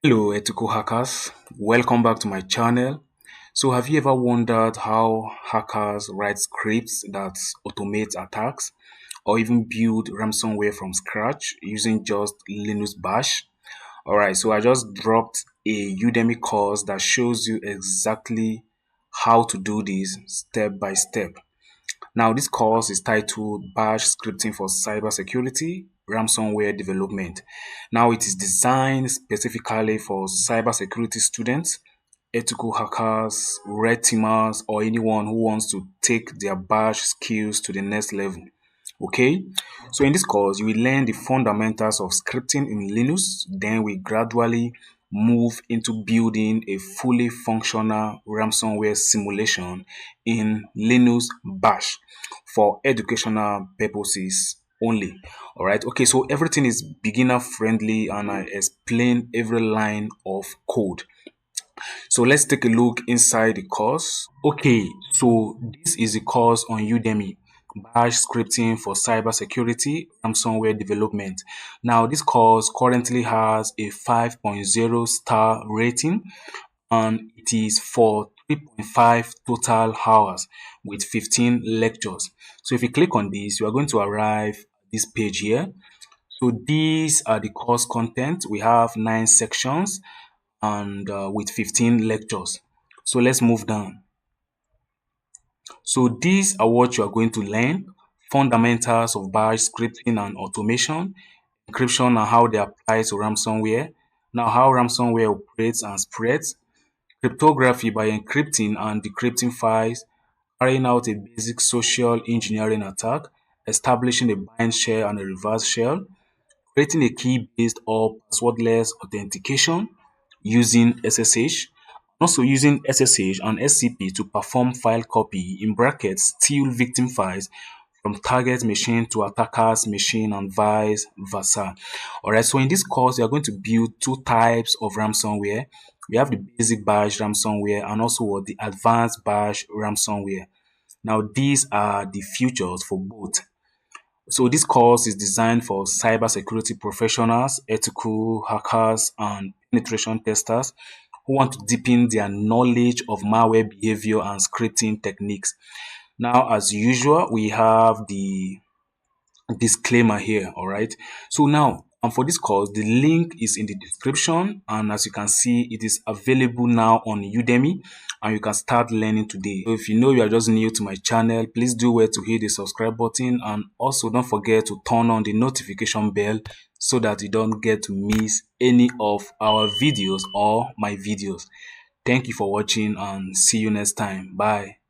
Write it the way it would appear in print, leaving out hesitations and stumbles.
Hello, ethical hackers. Welcome back to my channel. So, have you ever wondered how hackers write scripts that automate attacks or even build ransomware from scratch using just Linux Bash? Alright, so I just dropped a Udemy course that shows you exactly how to do this step by step. Now, this course is titled Bash Scripting for Cybersecurity Ransomware Development. Now, it is designed specifically for cybersecurity students, ethical hackers, red teamers, or anyone who wants to take their Bash skills to the next level. Okay, so in this course, you will learn the fundamentals of scripting in Linux. Then we gradually move into building a fully functional ransomware simulation in Linux Bash for educational purposes only. All right. Okay. So everything is beginner friendly and I explain every line of code. So let's take a look inside the course. Okay, so this is a course on Udemy, Bash scripting for cybersecurity, ransomware development. Now, this course currently has a 5.0 star rating and it is for 3.5 total hours with 15 lectures. So if you click on this, you are going to arrive at this page here. So these are the course content. We have 9 sections and with 15 lectures. So let's move down. So these are what you are going to learn: fundamentals of bash scripting and automation, encryption and how they apply to ransomware, now how ransomware operates and spreads, cryptography by encrypting and decrypting files, carrying out a basic social engineering attack, establishing a bind shell and a reverse shell, creating a key-based or passwordless authentication using SSH, also using SSH and SCP to perform file copy in brackets, steal victim files from target machine to attacker's machine and vice versa. Alright, so in this course, we are going to build two types of ransomware. We have the basic bash ransomware and also the advanced bash ransomware. Now, these are the features for both. So this course is designed for cybersecurity professionals, ethical hackers, and penetration testers who want to deepen their knowledge of malware behavior and scripting techniques. Now, as usual, we have the disclaimer here. All right. So now, and for this course, the link is in the description, and as you can see, it is available now on Udemy, and you can start learning today. So if you know you are just new to my channel, please do well to hit the subscribe button, and also don't forget to turn on the notification bell so that you don't get to miss any of our videos or my videos. Thank you for watching, and see you next time. Bye.